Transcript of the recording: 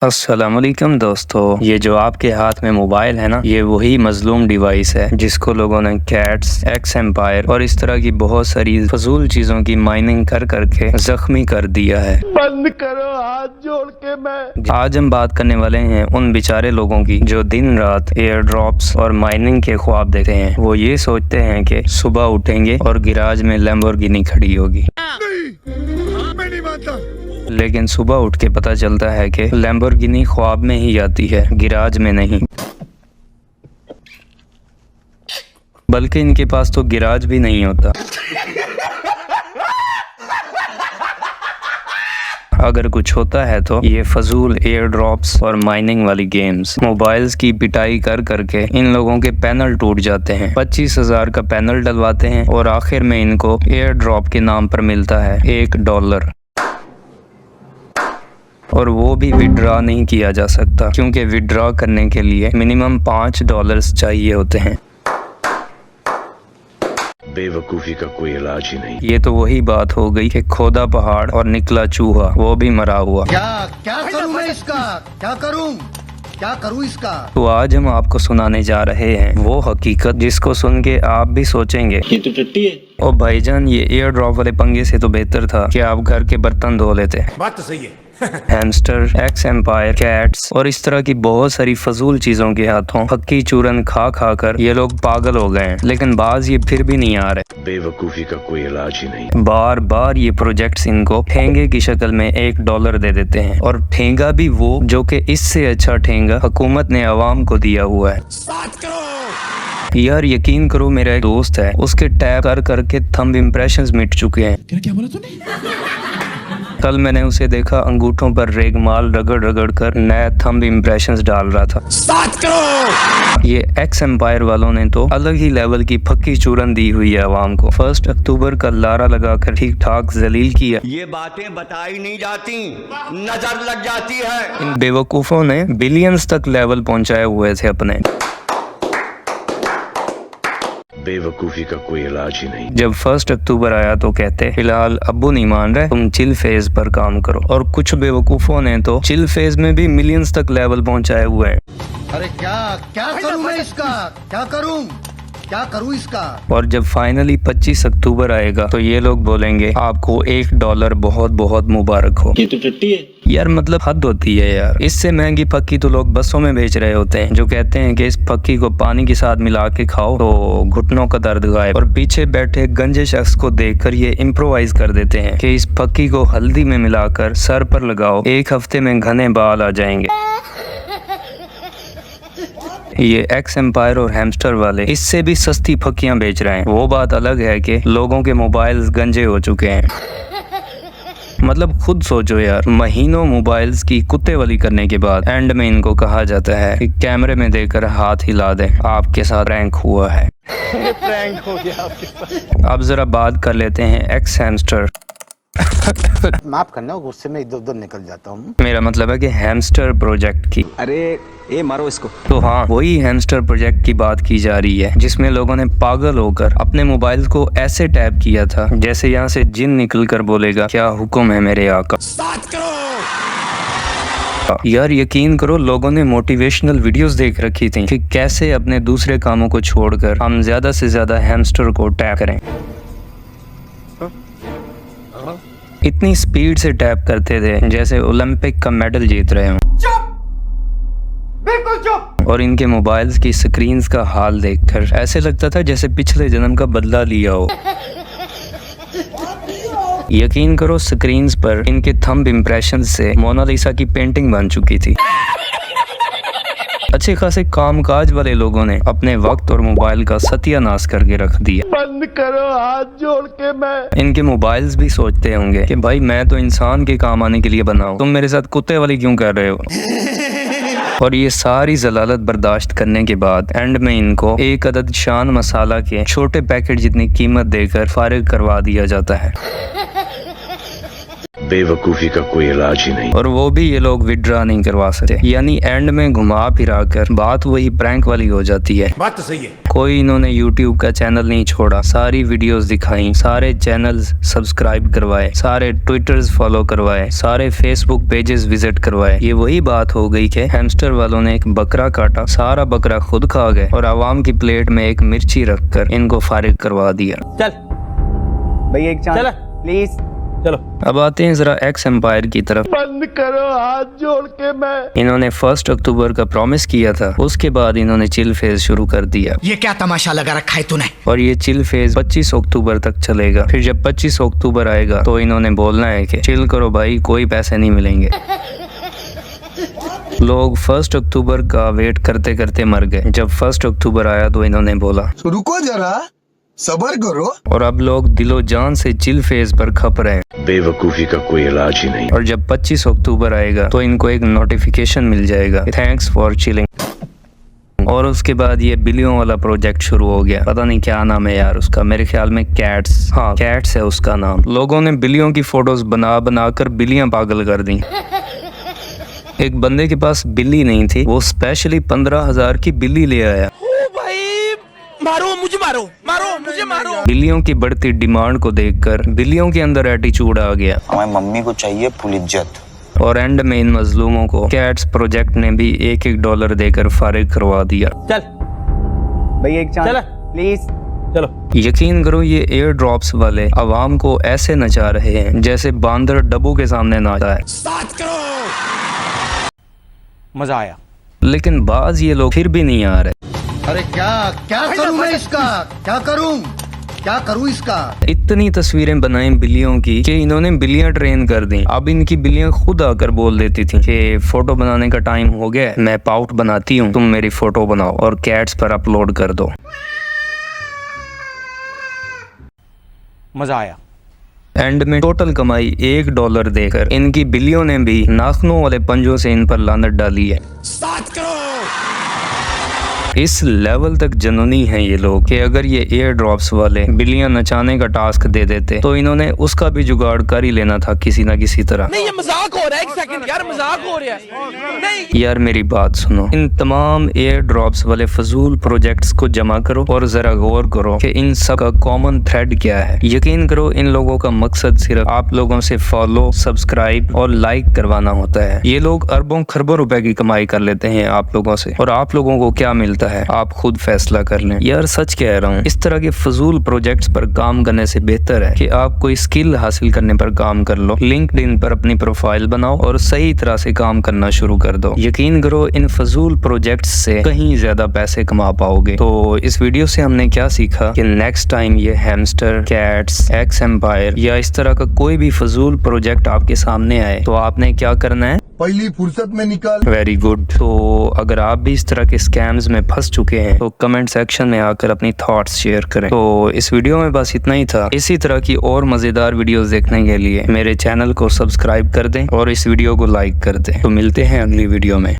अस्सलामुअलैकुम दोस्तों, ये जो आपके हाथ में मोबाइल है ना, ये वही मजलूम डिवाइस है जिसको लोगों ने कैट्स, एक्स एम्पायर और इस तरह की बहुत सारी फजूल चीजों की माइनिंग कर करके जख्मी कर दिया है। बंद करो, हाथ जोड़ के मैं। आज हम बात करने वाले हैं उन बेचारे लोगों की जो दिन रात एयर ड्रॉप्स और माइनिंग के ख्वाब देखते हैं। वो ये सोचते हैं कि सुबह उठेंगे और गिराज में लैम्बोर्गिनी खड़ी होगी, मैं नहीं मानता। लेकिन सुबह उठ के पता चलता है कि लैम्बोर्गिनी ख्वाब में ही आती है, गिराज में नहीं। बल्कि इनके पास तो गिराज भी नहीं होता। अगर कुछ होता है तो ये फजूल एयर ड्रॉप्स और माइनिंग वाली गेम्स। मोबाइल्स की पिटाई कर करके इन लोगों के पैनल टूट जाते हैं। 25,000 का पैनल डलवाते हैं और आखिर में इनको एयर ड्रॉप के नाम पर मिलता है $1, और वो भी विड्रॉ नहीं किया जा सकता क्योंकि विड्रॉ करने के लिए मिनिमम $5 चाहिए होते हैं। बेवकूफी का कोई इलाज ही नहीं। ये तो वही बात हो गई कि खोदा पहाड़ और निकला चूहा, वो भी मरा हुआ। क्या करूं मैं इसका? क्या करूं इसका? तो आज हम आपको सुनाने जा रहे हैं वो हकीकत जिसको सुन के आप भी सोचेंगे ये तो टट्टी है। ओ भाईजान, ये एयर ड्रॉप वाले पंगे से तो बेहतर था कि आप घर के बर्तन धो लेते। बात तो सही है। हैमस्टर, एक्स एम्पायर, कैट्स और इस तरह की बहुत सारी फजूल चीजों के हाथों फक्की चूरन खा खा कर ये लोग पागल हो गए हैं। लेकिन बाज ये फिर भी नहीं आ रहे। बेवकूफी का कोई इलाज ही नहीं। बार बार ये प्रोजेक्ट्स इनको ठेंगे की शक्ल में $1 दे देते हैं, और ठेंगा भी वो जो कि इससे अच्छा ठेंगा हुकूमत ने अवाम को दिया हुआ है। यार यकीन करो, मेरा एक दोस्त है, उसके टैप कर करके थंब इम्प्रेशंस मिट चुके हैं। क्या बोला तूने? कल मैंने उसे देखा अंगूठों पर रेगमाल रगड़ रगड़ कर नया थंब इम्प्रेशंस डाल रहा था। ये एक्स एम्पायर वालों ने तो अलग ही लेवल की फक्की चूरन दी हुई है अवाम को। 1 अक्टूबर का लारा लगाकर ठीक ठाक जलील किया। ये बातें बताई नहीं जाती, नजर लग जाती है। इन बेवकूफों ने बिलियंस तक लेवल पहुंचाए हुए थे अपने। बेवकूफी का कोई इलाज ही नहीं। जब 1 अक्टूबर आया तो कहते फिलहाल अब्बू नहीं मान रहे, तुम चिल फेज पर काम करो। और कुछ बेवकूफों ने तो चिल फेज में भी मिलियंस तक लेवल पहुंचाए हुए हैं। अरे क्या करूं मैं इसका? क्या करूं इसका? और जब फाइनली 25 अक्टूबर आएगा तो ये लोग बोलेंगे आपको $1 बहुत बहुत मुबारक हो। ये तो टट्टी है। यार मतलब हद होती है यार। इससे महंगी फक्की तो लोग बसों में बेच रहे होते हैं, जो कहते हैं कि इस फक्की को पानी के साथ मिला के खाओ तो घुटनों का दर्द गायब। और पीछे बैठे गंजे शख्स को देखकर ये इम्प्रोवाइज कर देते हैं कि इस फक्की को हल्दी में मिलाकर सर पर लगाओ, 1 हफ्ते में घने बाल आ जाएंगे। ये एक्स एम्पायर और हैमस्टर वाले इससे भी सस्ती फक्कियां बेच रहे हैं। वो बात अलग है कि लोगों के मोबाइल्स गंजे हो चुके हैं। मतलब खुद सोचो यार, महीनों मोबाइल्स की कुत्ते वाली करने के बाद एंड में इनको कहा जाता है कि कैमरे में देखकर हाथ हिला दें, आपके साथ प्रैंक हुआ है। प्रैंक हो गया आपके साथ। अब जरा बात कर लेते हैं एक्स हैमस्टर। माफ करना, गुस्से में इधर उधर निकल जाता हूँ। मेरा मतलब है कि हैमस्टर प्रोजेक्ट की। अरे ए मारो इसको। तो हाँ, वही हैमस्टर प्रोजेक्ट की बात की जा रही है जिसमें लोगों ने पागल होकर अपने मोबाइल को ऐसे टैप किया था जैसे यहाँ से जिन निकल कर बोलेगा क्या हुक्म है मेरे आका। यार यकीन करो, लोगों ने मोटिवेशनल वीडियोस देख रखी थी कि कैसे अपने दूसरे कामों को छोड़कर हम ज्यादा से ज्यादा हैमस्टर को टैप करें। इतनी स्पीड से टैप करते थे जैसे ओलंपिक का मेडल जीत रहे हों। बिल्कुल चुप। और इनके मोबाइल्स की स्क्रीन्स का हाल देखकर ऐसे लगता था जैसे पिछले जन्म का बदला लिया हो। यकीन करो, स्क्रीन्स पर इनके थंब इम्प्रेशन से मोनालिसा की पेंटिंग बन चुकी थी। अच्छे खासे कामकाज वाले लोगों ने अपने वक्त और मोबाइल का सत्यानाश करके रख दिया। बंद करो, हाथ जोड़ के मैं। इनके मोबाइल्स भी सोचते होंगे कि भाई मैं तो इंसान के काम आने के लिए बना हूं, तुम मेरे साथ कुत्ते वाली क्यों कर रहे हो। और ये सारी जलालत बर्दाश्त करने के बाद एंड में इनको एक अदद शान मसाला के छोटे पैकेट जितनी कीमत देकर फारिग करवा दिया जाता है। बेवकूफी का कोई इलाज ही नहीं। और वो भी ये लोग विड्रॉ नहीं करवा सकते, यानी एंड में घुमा फिरा कर बात वही प्रैंक वाली हो जाती है। बात तो सही है। कोई इन्होंने YouTube का चैनल नहीं छोड़ा, सारी वीडियोस दिखाई, सारे चैनल्स सब्सक्राइब करवाए, सारे ट्विटर्स फॉलो करवाए, सारे फेसबुक पेजेस विजिट करवाए। ये वही बात हो गई कि हैमस्टर वालों ने एक बकरा काटा, सारा बकरा खुद खा गए और आवाम की प्लेट में एक मिर्ची रखकर इनको फारिग करवा दिया। चल भैया एक चांस प्लीज चलो। अब आते हैं जरा एक्स एम्पायर की तरफ। बंद करो हाथ जोड़ के मैं। इन्होंने 1 अक्टूबर का प्रॉमिस किया था, उसके बाद इन्होंने चिल फेज शुरू कर दिया। ये क्या तमाशा लगा रखा है तूने? और ये चिल फेज 25 अक्टूबर तक चलेगा। फिर जब 25 अक्टूबर आएगा तो इन्होंने बोलना है कि चिल करो भाई, कोई पैसे नहीं मिलेंगे। लोग 1 अक्टूबर का वेट करते करते मर गए। जब 1 अक्टूबर आया तो इन्होंने बोला रुको जरा सबर करो। और अब लोग दिलो जान से चिल फेज पर खप रहे हैं। बेवकूफी का कोई इलाज ही नहीं। और जब 25 अक्टूबर आएगा तो इनको एक नोटिफिकेशन मिल जाएगा, थैंक्स फॉर चिलिंग। और उसके बाद ये बिल्लियों वाला प्रोजेक्ट शुरू हो गया। पता नहीं क्या नाम है यार उसका, मेरे ख्याल में कैट्स, हाँ कैट्स है उसका नाम। लोगों ने बिल्लियों की फोटोज बना बनाकर बिल्लियां पागल कर दी। एक बंदे के पास बिल्ली नहीं थी, वो स्पेशली 15,000 की बिल्ली ले आया। मारो मुझे, मारो मारो मुझे, मारो। बिल्लियों की बढ़ती डिमांड को देखकर बिल्लियों के अंदर एटीट्यूड आ गया। हमारी मम्मी को चाहिए फुल इज्जत। और एंड में इन मजलूमों को कैट्स प्रोजेक्ट ने भी $1 देकर फारिग करवा दिया। चल भैया एक चांस प्लीज चलो। यकीन करो ये एयर ड्रॉप्स वाले आवाम को ऐसे नचा रहे हैं जैसे बांदर डब्बू के सामने नाचा है। मजा आया। लेकिन बाज ये लोग फिर भी नहीं आ रहे। अरे क्या क्या करूं मैं इसका? क्या करूं इसका? इतनी तस्वीरें बनाई बिल्लियों की कि इन्होंने बिल्लियां ट्रेन कर दी। अब इनकी बिल्लियां खुद आकर बोल देती थी कि फोटो बनाने का टाइम हो गया, मैं पाउट बनाती हूँ, तुम मेरी फोटो बनाओ और कैट्स पर अपलोड कर दो। मजा आया। एंड में टोटल कमाई $1 देकर इनकी बिल्लियों ने भी नाखूनों वाले पंजों से इन पर लानत डाली है। इस लेवल तक जनूनी है ये लोग कि अगर ये एयर ड्रॉप्स वाले बिल्लियां नचाने का टास्क दे देते तो इन्होंने उसका भी जुगाड़ कर ही लेना था किसी ना किसी तरह। नहीं ये मजाक हो रहा है, एक सेकंड यार, मजाक हो रहा है। नहीं यार मेरी बात सुनो, इन तमाम एयर ड्रॉप्स वाले फजूल प्रोजेक्ट्स को जमा करो और जरा गौर करो कि इन सब का कॉमन थ्रेड क्या है। यकीन करो इन लोगों का मकसद सिर्फ आप लोगों से फॉलो, सब्सक्राइब और लाइक करवाना होता है। ये लोग अरबों खरबों रुपए की कमाई कर लेते हैं आप लोगों से, और आप लोगों को क्या मिलता है आप खुद फैसला कर लें। यार सच कह रहा हूँ, इस तरह के फजूल प्रोजेक्ट्स पर काम करने से बेहतर है कि आप कोई स्किल हासिल करने पर काम कर लो, लिंक्डइन पर अपनी प्रोफाइल बनाओ और सही तरह से काम करना शुरू कर दो। यकीन करो इन फजूल प्रोजेक्ट्स से कहीं ज्यादा पैसे कमा पाओगे। तो इस वीडियो से हमने क्या सीखा कि नेक्स्ट टाइम ये हैमस्टर, कैट्स, एक्स एम्पायर या इस तरह का कोई भी फजूल प्रोजेक्ट आपके सामने आए तो आपने क्या करना है, पहली फुर्सत में निकाल। Very good. तो अगर आप भी इस तरह के स्कैम्स में फंस चुके हैं तो कमेंट सेक्शन में आकर अपनी थॉट्स शेयर करें। तो इस वीडियो में बस इतना ही था। इसी तरह की और मजेदार वीडियोस देखने के लिए मेरे चैनल को सब्सक्राइब कर दें और इस वीडियो को लाइक कर दें। तो मिलते हैं अगली वीडियो में।